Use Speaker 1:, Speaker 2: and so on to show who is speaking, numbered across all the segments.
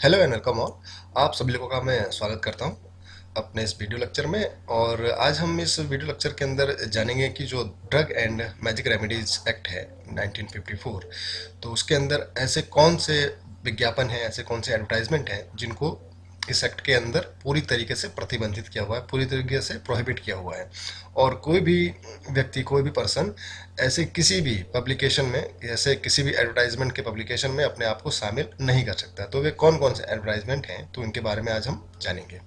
Speaker 1: Hello and welcome all. आप सभी लोगों का मैं स्वागत करता हूं अपने इस वीडियो लेक्चर में। और आज हम इस वीडियो लेक्चर के अंदर जानेंगे कि जो drug and magic remedies act है 1954, तो उसके अंदर ऐसे कौन से विज्ञापन हैं, ऐसे कौन से एडवर्टाइजमेंट हैं जिनको इस एक्ट के अंदर पूरी तरीके से प्रतिबंधित किया हुआ है, पूरी तरीके से प्रोहिबिट किया हुआ है। और कोई भी व्यक्ति, कोई भी पर्सन ऐसे किसी भी पब्लिकेशन में, ऐसे किसी भी एडवर्टाइजमेंट के पब्लिकेशन में अपने आप को शामिल नहीं कर सकता। तो वे कौन कौन से एडवर्टाइजमेंट हैं, तो इनके बारे में आज हम जानेंगे।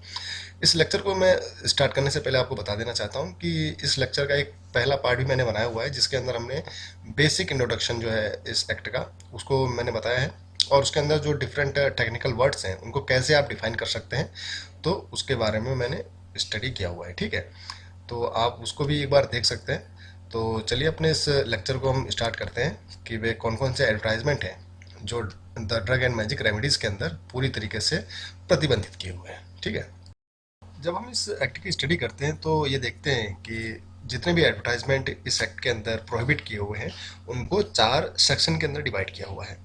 Speaker 1: इस लेक्चर को मैं स्टार्ट करने से पहले आपको बता देना चाहता हूँ कि इस लेक्चर का एक पहला पार्ट भी मैंने बनाया हुआ है, जिसके अंदर हमने बेसिक इंट्रोडक्शन जो है इस एक्ट का, उसको मैंने बताया है। और उसके अंदर जो डिफरेंट टेक्निकल वर्ड्स हैं उनको कैसे आप डिफाइन कर सकते हैं, तो उसके बारे में मैंने स्टडी किया हुआ है। ठीक है, तो आप उसको भी एक बार देख सकते हैं। तो चलिए अपने इस लेक्चर को हम स्टार्ट करते हैं कि वे कौन कौन से एडवर्टाइजमेंट हैं जो the drug and magic remedies के अंदर पूरी तरीके से प्रतिबंधित किए हुए हैं। ठीक है, जब हम इस एक्ट की स्टडी करते हैं तो ये देखते हैं कि जितने भी एडवर्टाइजमेंट इस एक्ट के अंदर प्रोहिबिट किए हुए हैं उनको 4 सेक्शन के अंदर डिवाइड किया हुआ है।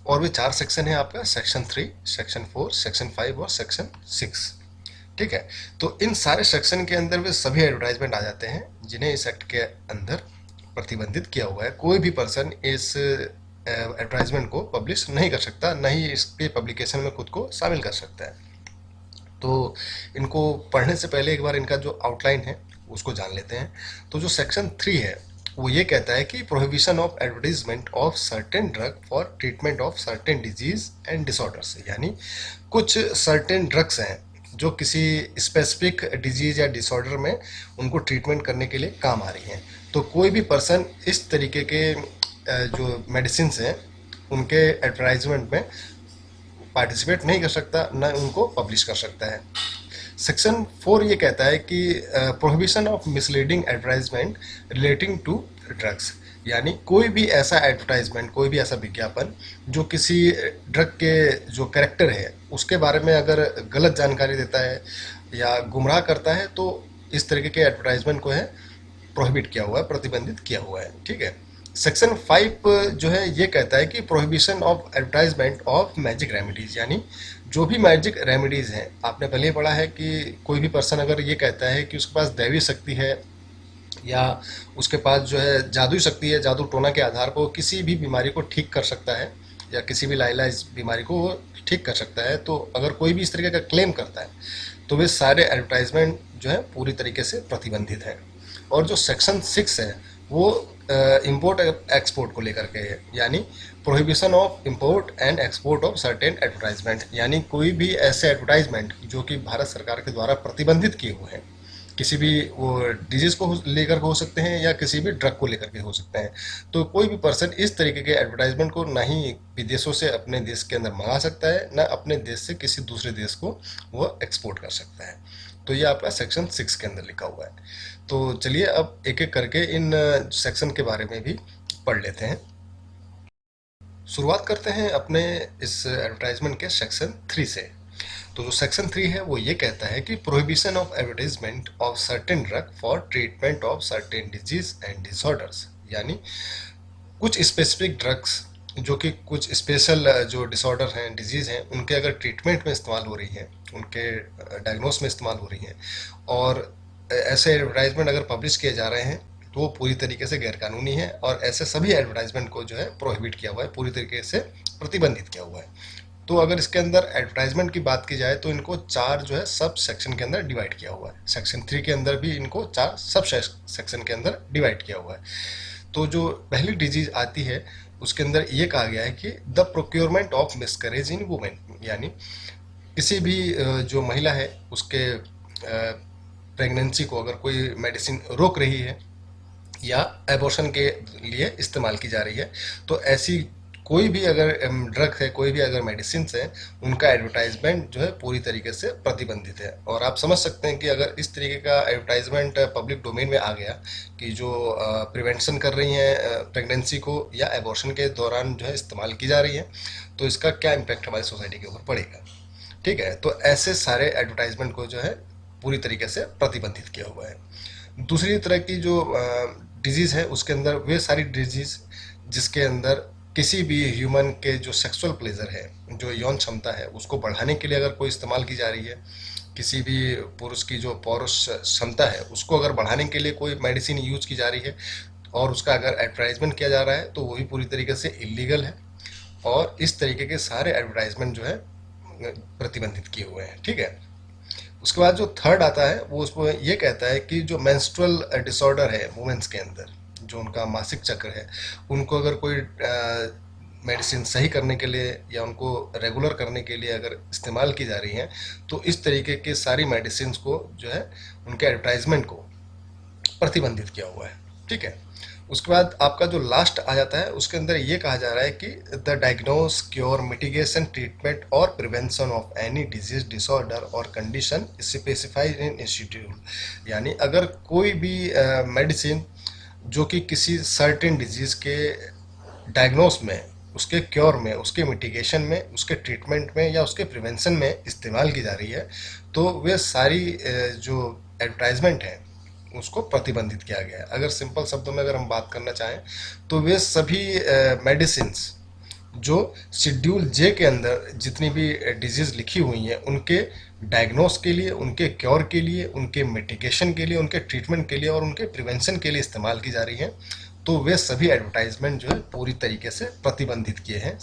Speaker 1: और वे 4 सेक्शन है आपका सेक्शन 3, सेक्शन 4, सेक्शन 5 और सेक्शन 6। ठीक है, तो इन सारे सेक्शन के अंदर वे सभी एडवर्टाइजमेंट आ जाते हैं जिन्हें इस एक्ट के अंदर प्रतिबंधित किया हुआ है। कोई भी पर्सन इस एडवर्टाइजमेंट को पब्लिश नहीं कर सकता, न ही इसके पब्लिकेशन में खुद को शामिल कर सकता है। तो इनको पढ़ने से पहले एक बार इनका जो आउटलाइन है उसको जान लेते हैं। तो जो सेक्शन 3 है वो ये कहता है कि prohibition of advertisement of certain drug for treatment of certain disease and disorders, यानी कुछ सर्टेन ड्रग्स हैं जो किसी स्पेसिफिक डिजीज या डिसऑर्डर में उनको ट्रीटमेंट करने के लिए काम आ रही हैं। तो कोई भी पर्सन इस तरीके के जो मेडिसिन हैं उनके एडवर्टाइजमेंट में पार्टिसिपेट नहीं कर सकता, न उनको पब्लिश कर सकता है। सेक्शन 4 ये कहता है कि prohibition of misleading advertisement relating to drugs, यानी कोई भी ऐसा एडवर्टाइजमेंट, कोई भी ऐसा विज्ञापन जो किसी ड्रग के जो कैरेक्टर है उसके बारे में अगर गलत जानकारी देता है या गुमराह करता है, तो इस तरीके के एडवर्टाइजमेंट को है प्रोहिबिट किया हुआ है, प्रतिबंधित किया हुआ है। ठीक है, सेक्शन 5 जो है ये कहता है कि prohibition of advertisement of magic remedies, यानी जो भी मैजिक रेमेडीज हैं, आपने पहले ही पढ़ा है कि कोई भी पर्सन अगर ये कहता है कि उसके पास दैवी शक्ति है या उसके पास जो है जादुई शक्ति है, जादू टोना के आधार पर वो किसी भी बीमारी को ठीक कर सकता है या किसी भी लाइलाज बीमारी को वो ठीक कर सकता है, तो अगर कोई भी इस तरीके का क्लेम करता है तो वे सारे एडवर्टाइजमेंट जो है पूरी तरीके से प्रतिबंधित है। और जो सेक्शन 6 है वो इंपोर्ट एक्सपोर्ट को लेकर के है, यानी prohibition of import and export of certain advertisement, यानी कोई भी ऐसे एडवर्टाइजमेंट जो कि भारत सरकार के द्वारा प्रतिबंधित किए हुए हैं, किसी भी वो डिजीज को लेकर हो सकते हैं या किसी भी ड्रग को लेकर के हो सकते हैं। तो कोई भी पर्सन इस तरीके के एडवर्टाइजमेंट को ना ही विदेशों से अपने देश के अंदर मंगा सकता है, ना अपने देश से किसी दूसरे देश को वो एक्सपोर्ट कर सकता है। तो ये आपका सेक्शन 6 के अंदर लिखा हुआ है। तो चलिए अब एक एक करके इन सेक्शन के बारे में भी पढ़ लेते हैं। शुरुआत करते हैं अपने इस एडवर्टाइजमेंट के सेक्शन 3 से। तो जो सेक्शन 3 है वो ये कहता है कि prohibition of advertisement of certain drug for treatment of certain disease and disorders, यानी कुछ स्पेसिफिक ड्रग्स जो कि कुछ स्पेशल जो डिसऑर्डर हैं, डिजीज़ हैं, उनके अगर ट्रीटमेंट में इस्तेमाल हो रही हैं, उनके डायग्नोस में इस्तेमाल हो रही हैं, और ऐसे एडवर्टाइजमेंट अगर पब्लिश किए जा रहे हैं तो वो पूरी तरीके से गैरकानूनी है, और ऐसे सभी एडवर्टाइजमेंट को जो है प्रोहिबिट किया हुआ है, पूरी तरीके से प्रतिबंधित किया हुआ है। तो अगर इसके अंदर एडवर्टाइजमेंट की बात की जाए तो इनको 4 जो है सब सेक्शन के अंदर डिवाइड किया हुआ है। सेक्शन 3 के अंदर भी इनको 4 सब सेक्शन के अंदर डिवाइड किया हुआ है। तो जो पहली डिजीज आती है उसके अंदर ये कहा गया है कि the procurement of miscarriage in women, यानी किसी भी जो महिला है उसके प्रेगनेंसी को अगर कोई मेडिसिन रोक रही है या एबॉर्शन के लिए इस्तेमाल की जा रही है, तो ऐसी कोई भी अगर ड्रग है, कोई भी अगर मेडिसिन है, उनका एडवर्टाइजमेंट जो है पूरी तरीके से प्रतिबंधित है। और आप समझ सकते हैं कि अगर इस तरीके का एडवर्टाइजमेंट पब्लिक डोमेन में आ गया कि जो प्रिवेंशन कर रही हैं प्रेगनेंसी को या एबॉर्शन के दौरान जो है इस्तेमाल की जा रही है, तो इसका क्या इम्पैक्ट हमारी सोसाइटी के ऊपर पड़ेगा। ठीक है, तो ऐसे सारे एडवर्टाइजमेंट को जो है पूरी तरीके से प्रतिबंधित किया हुआ है। दूसरी तरह की जो डिजीज़ है उसके अंदर वे सारी डिजीज़ जिसके अंदर किसी भी ह्यूमन के जो सेक्सुअल प्लेजर है, जो यौन क्षमता है, उसको बढ़ाने के लिए अगर कोई इस्तेमाल की जा रही है, किसी भी पुरुष की जो पौरुष क्षमता है उसको अगर बढ़ाने के लिए कोई मेडिसिन यूज की जा रही है और उसका अगर एडवर्टाइजमेंट किया जा रहा है तो वो भी पूरी तरीके से इलीगल है। और इस तरीके के सारे एडवर्टाइजमेंट जो है प्रतिबंधित किए हुए हैं, ठीक है। उसके बाद जो थर्ड आता है वो उसमें ये कहता है कि जो मेंस्ट्रुअल डिसऑर्डर है वुमेन्स के अंदर, जो उनका मासिक चक्र है, उनको अगर कोई मेडिसिन सही करने के लिए या उनको रेगुलर करने के लिए अगर इस्तेमाल की जा रही हैं तो इस तरीके के सारी मेडिसिन को जो है उनके एडवर्टाइजमेंट को प्रतिबंधित किया हुआ है, ठीक है। उसके बाद आपका जो लास्ट आ जाता है उसके अंदर ये कहा जा रहा है कि the diagnose, cure, mitigation, treatment और prevention of any disease, disorder और कंडीशन स्पेसिफाइड इन इंस्टीट्यूट। यानी अगर कोई भी मेडिसिन जो कि किसी सर्टेन डिजीज के डायग्नोस में, उसके क्योर में, उसके मिटिगेशन में, उसके ट्रीटमेंट में या उसके प्रिवेंशन में इस्तेमाल की जा रही है तो वे सारी जो एडवर्टाइजमेंट है उसको प्रतिबंधित किया गया है। अगर सिंपल शब्दों में अगर हम बात करना चाहें तो वे सभी मेडिसिन्स जो शेड्यूल जे के अंदर जितनी भी डिजीज़ लिखी हुई हैं उनके डायग्नोस के लिए, उनके क्योर के लिए, उनके मिटिगेशन के लिए, उनके ट्रीटमेंट के लिए और उनके प्रिवेंशन के लिए इस्तेमाल की जा रही हैं, तो वे सभी एडवर्टाइजमेंट जो है पूरी तरीके से प्रतिबंधित किए हैं।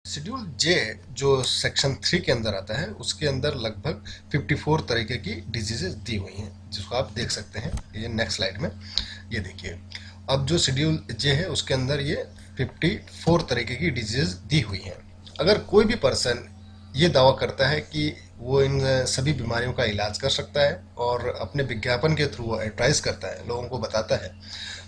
Speaker 1: शेड्यूल जे जो सेक्शन 3 के अंदर आता है उसके अंदर लगभग 54 तरीके की डिजीजेज दी हुई हैं, जिसको आप देख सकते हैं ये नेक्स्ट स्लाइड में। ये देखिए, अब जो शेड्यूल जे है उसके अंदर ये 54 तरीके की डिजीज दी हुई हैं। अगर कोई भी पर्सन ये दावा करता है कि वो इन सभी बीमारियों का इलाज कर सकता है और अपने विज्ञापन के थ्रू वो एडवर्टाइज करता है, लोगों को बताता है,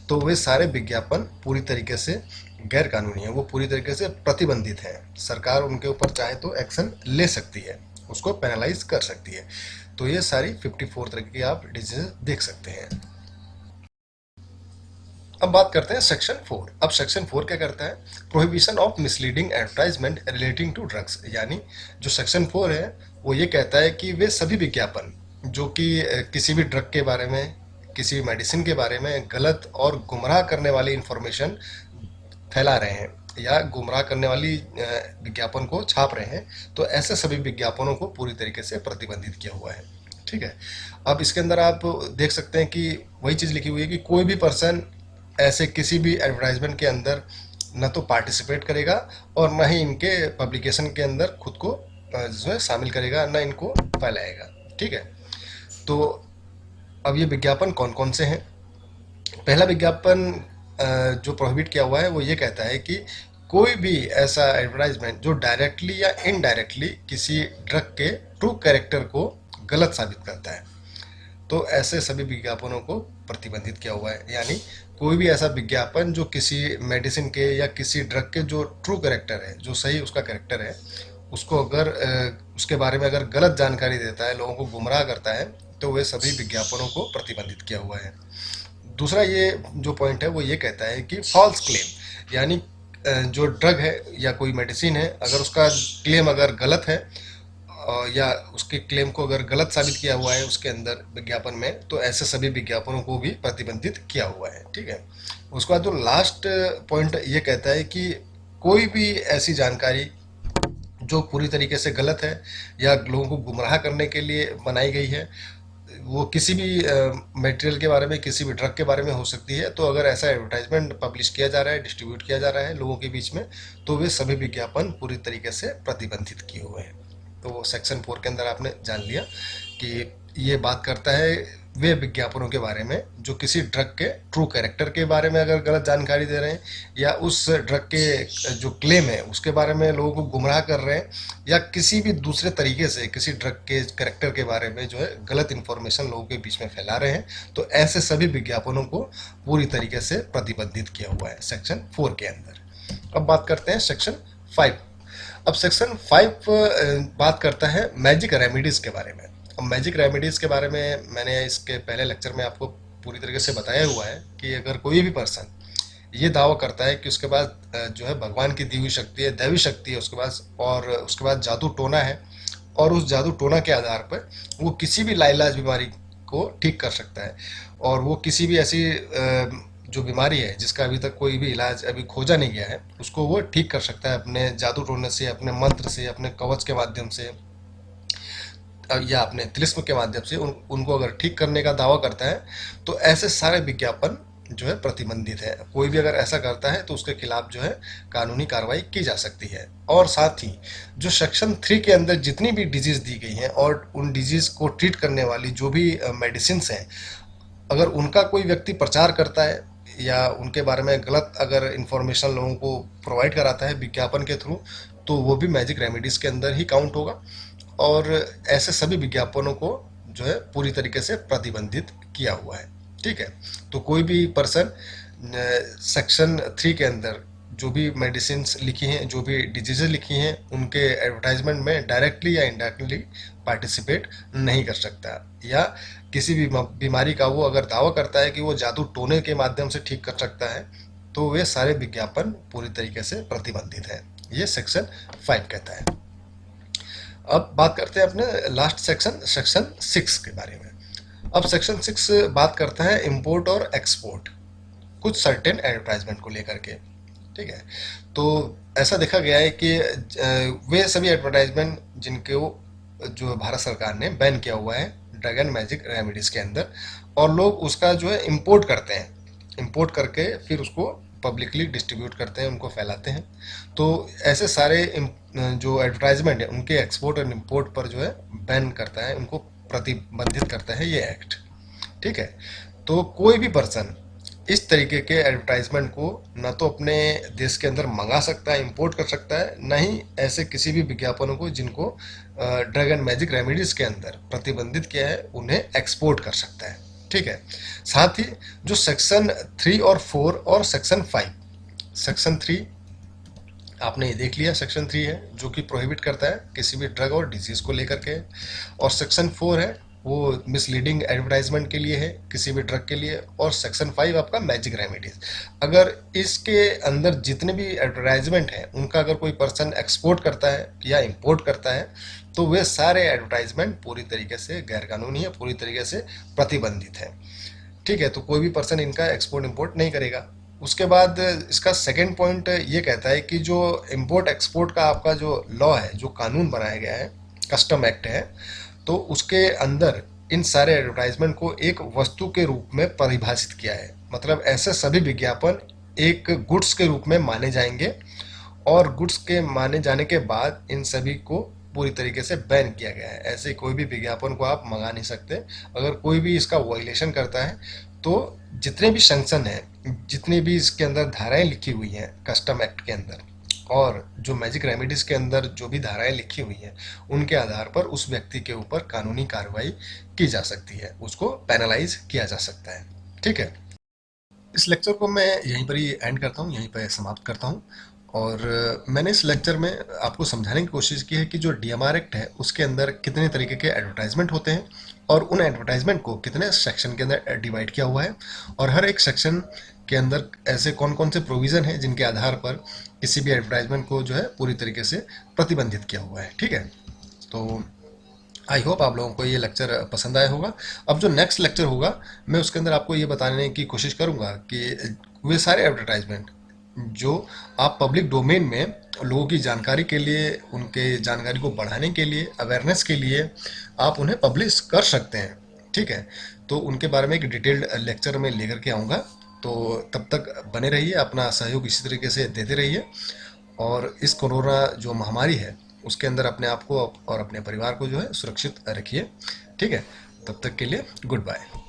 Speaker 1: तो वे सारे विज्ञापन पूरी तरीके से गैर कानूनी है, वो पूरी तरीके से प्रतिबंधित है। सरकार उनके ऊपर चाहे तो एक्शन ले सकती है, उसको पेनलाइज कर सकती है। तो ये सारी 54 तरह की आप डिजीज देख सकते हैं। अब बात करते हैं सेक्शन 4। अब सेक्शन 4 क्या करता है? Prohibition of misleading advertisement relating to drugs. यानी जो सेक्शन 4 है वो ये कहता है कि वे सभी विज्ञापन जो कि किसी भी ड्रग के बारे में, किसी भी मेडिसिन के बारे में गलत और गुमराह करने वाली इंफॉर्मेशन फैला रहे हैं या गुमराह करने वाली विज्ञापन को छाप रहे हैं, तो ऐसे सभी विज्ञापनों को पूरी तरीके से प्रतिबंधित किया हुआ है, ठीक है। अब इसके अंदर आप देख सकते हैं कि वही चीज़ लिखी हुई है कि कोई भी पर्सन ऐसे किसी भी एडवर्टाइजमेंट के अंदर न तो पार्टिसिपेट करेगा और न ही इनके पब्लिकेशन के अंदर खुद को जिसमें शामिल करेगा, न इनको फैलाएगा, ठीक है। तो अब ये विज्ञापन कौन कौन से हैं? पहला विज्ञापन जो प्रोहिबिट किया हुआ है वो ये कहता है कि कोई भी ऐसा एडवर्टाइजमेंट जो डायरेक्टली या इनडायरेक्टली किसी ड्रग के ट्रू कैरेक्टर को गलत साबित करता है, तो ऐसे सभी विज्ञापनों को प्रतिबंधित किया हुआ है। यानी कोई भी ऐसा विज्ञापन जो किसी मेडिसिन के या किसी ड्रग के जो ट्रू कैरेक्टर है, जो सही उसका कैरेक्टर है, उसको अगर उसके बारे में अगर गलत जानकारी देता है, लोगों को गुमराह करता है, तो वे सभी विज्ञापनों को प्रतिबंधित किया हुआ है। दूसरा ये जो पॉइंट है वो ये कहता है कि फॉल्स क्लेम, यानी जो ड्रग है या कोई मेडिसिन है, अगर उसका क्लेम अगर गलत है या उसके क्लेम को अगर गलत साबित किया हुआ है उसके अंदर विज्ञापन में, तो ऐसे सभी विज्ञापनों को भी प्रतिबंधित किया हुआ है, ठीक है। उसके बाद जो लास्ट पॉइंट ये कहता है कि कोई भी ऐसी जानकारी जो पूरी तरीके से गलत है या लोगों को गुमराह करने के लिए बनाई गई है, वो किसी भी मटेरियल के बारे में, किसी भी ड्रग के बारे में हो सकती है, तो अगर ऐसा एडवर्टाइजमेंट पब्लिश किया जा रहा है, डिस्ट्रीब्यूट किया जा रहा है लोगों के बीच में, तो वे सभी विज्ञापन पूरी तरीके से प्रतिबंधित किए हुए हैं। तो सेक्शन 4 के अंदर आपने जान लिया कि ये बात करता है वे विज्ञापनों के बारे में जो किसी ड्रग के ट्रू कैरेक्टर के बारे में अगर गलत जानकारी दे रहे हैं या उस ड्रग के जो क्लेम है उसके बारे में लोगों को गुमराह कर रहे हैं या किसी भी दूसरे तरीके से किसी ड्रग के कैरेक्टर के बारे में जो है गलत इन्फॉर्मेशन लोगों के बीच में फैला रहे हैं, तो ऐसे सभी विज्ञापनों को पूरी तरीके से प्रतिबंधित किया हुआ है सेक्शन 4 के अंदर। अब बात करते हैं सेक्शन 5। अब सेक्शन 5 बात करता है मैजिक रेमेडीज़ के बारे में। अब मैजिक रेमेडीज़ के बारे में मैंने इसके पहले लेक्चर में आपको पूरी तरीके से बताया हुआ है कि अगर कोई भी पर्सन ये दावा करता है कि उसके पास जो है भगवान की दी हुई शक्ति है, दैवी शक्ति है उसके पास, और उसके पास जादू टोना है, और उस जादू टोना के आधार पर वो किसी भी लाइलाज बीमारी को ठीक कर सकता है, और वो किसी भी ऐसी जो बीमारी है जिसका अभी तक कोई भी इलाज अभी खोजा नहीं गया है, उसको वो ठीक कर सकता है अपने जादू टोने से, अपने मंत्र से, अपने कवच के माध्यम से या अपने तिलिस्म के माध्यम से उनको अगर ठीक करने का दावा करता है, तो ऐसे सारे विज्ञापन जो है प्रतिबंधित है। कोई भी अगर ऐसा करता है तो उसके खिलाफ जो है कानूनी कार्रवाई की जा सकती है। और साथ ही जो सेक्शन 3 के अंदर जितनी भी डिजीज दी गई हैं और उन डिजीज को ट्रीट करने वाली जो भी मेडिसिन हैं, अगर उनका कोई व्यक्ति प्रचार करता है या उनके बारे में गलत अगर इंफॉर्मेशन लोगों को प्रोवाइड कराता है विज्ञापन के थ्रू, तो वो भी मैजिक रेमेडीज के अंदर ही काउंट होगा। और ऐसे सभी विज्ञापनों को जो है पूरी तरीके से प्रतिबंधित किया हुआ है। ठीक है, तो कोई भी पर्सन सेक्शन 3 के अंदर जो भी मेडिसिन लिखी हैं, जो भी डिजीजेज लिखी हैं, उनके एडवर्टाइजमेंट में डायरेक्टली या इनडायरेक्टली पार्टिसिपेट नहीं कर सकता। या किसी भी बीमारी का वो अगर दावा करता है कि वो जादू टोने के माध्यम से ठीक कर सकता है, तो वे सारे विज्ञापन पूरी तरीके से प्रतिबंधित है। ये सेक्शन 5 कहता है। अब बात करते हैं अपने लास्ट सेक्शन, सेक्शन 6 के बारे में। अब सेक्शन 6 बात करता है इंपोर्ट और एक्सपोर्ट, कुछ सर्टेन एडवर्टाइजमेंट को लेकर के। ठीक है, तो ऐसा देखा गया है कि वे सभी एडवर्टाइजमेंट जिनको जो भारत सरकार ने बैन किया हुआ है ड्रग एंड मैजिक रेमेडीज के अंदर, और लोग उसका जो है इंपोर्ट करते हैं, इंपोर्ट करके फिर उसको पब्लिकली डिस्ट्रीब्यूट करते हैं, उनको फैलाते हैं। तो ऐसे सारे जो एडवर्टाइजमेंट है उनके एक्सपोर्ट और इंपोर्ट पर जो है बैन करता है, उनको प्रतिबंधित करता है ये एक्ट। ठीक है, तो कोई भी पर्सन इस तरीके के एडवर्टाइजमेंट को न तो अपने देश के अंदर मंगा सकता है, इंपोर्ट कर सकता है, न ही ऐसे किसी भी विज्ञापनों को जिनको ड्रग एंड मैजिक रेमेडीज के अंदर प्रतिबंधित किया है उन्हें एक्सपोर्ट कर सकता है। ठीक है, साथ ही जो सेक्शन 3 और 4 और सेक्शन 5, सेक्शन 3 आपने ये देख लिया, सेक्शन 3 है जो कि प्रोहिबिट करता है किसी भी ड्रग और डिजीज को लेकर के, और सेक्शन 4 है वो मिसलीडिंग एडवर्टाइजमेंट के लिए है किसी भी ड्रग के लिए, और सेक्शन 5 आपका मैजिक रेमेडीज। अगर इसके अंदर जितने भी एडवर्टाइजमेंट हैं उनका अगर कोई पर्सन एक्सपोर्ट करता है या इंपोर्ट करता है, तो वे सारे एडवर्टाइजमेंट पूरी तरीके से गैरकानूनी है, पूरी तरीके से प्रतिबंधित है। ठीक है, तो कोई भी पर्सन इनका एक्सपोर्ट इंपोर्ट नहीं करेगा। उसके बाद इसका सेकेंड पॉइंट ये कहता है कि जो इंपोर्ट एक्सपोर्ट का आपका जो लॉ है, जो कानून बनाया गया है, कस्टम एक्ट है, तो उसके अंदर इन सारे एडवर्टाइजमेंट को एक वस्तु के रूप में परिभाषित किया है। मतलब ऐसे सभी विज्ञापन एक गुड्स के रूप में माने जाएंगे, और गुड्स के माने जाने के बाद इन सभी को पूरी तरीके से बैन किया गया है। ऐसे कोई भी विज्ञापन को आप मंगा नहीं सकते। अगर कोई भी इसका वायलेशन करता है तो जितने भी सैंक्शन है, जितनी भी इसके अंदर धाराएं लिखी हुई हैं कस्टम एक्ट के अंदर, और जो मैजिक रेमेडीज के अंदर जो भी धाराएं लिखी हुई हैं, उनके आधार पर उस व्यक्ति के ऊपर कानूनी कार्रवाई की जा सकती है, उसको पेनलाइज किया जा सकता है। ठीक है, इस लेक्चर को मैं यहीं पर ही एंड करता हूँ, यहीं पर समाप्त करता हूँ। और मैंने इस लेक्चर में आपको समझाने की कोशिश की है कि जो डीएमआर एक्ट है उसके अंदर कितने तरीके के एडवर्टाइजमेंट होते हैं, और उन एडवर्टाइजमेंट को कितने सेक्शन के अंदर डिवाइड किया हुआ है, और हर एक सेक्शन के अंदर ऐसे कौन कौन से प्रोविज़न हैं जिनके आधार पर किसी भी एडवर्टाइजमेंट को जो है पूरी तरीके से प्रतिबंधित किया हुआ है। ठीक है, तो आई होप आप लोगों को ये लेक्चर पसंद आया होगा। अब जो नेक्स्ट लेक्चर होगा मैं उसके अंदर आपको ये बताने की कोशिश करूँगा कि वे सारे एडवर्टाइजमेंट जो आप पब्लिक डोमेन में लोगों की जानकारी के लिए, उनके जानकारी को बढ़ाने के लिए, अवेयरनेस के लिए आप उन्हें पब्लिश कर सकते हैं। ठीक है, तो उनके बारे में एक डिटेल्ड लेक्चर में लेकर के आऊँगा। तो तब तक बने रहिए, अपना सहयोग इसी तरीके से देते रहिए, और इस कोरोना जो महामारी है उसके अंदर अपने आप को और अपने परिवार को जो है सुरक्षित रखिए। ठीक है, तब तक के लिए गुड बाय।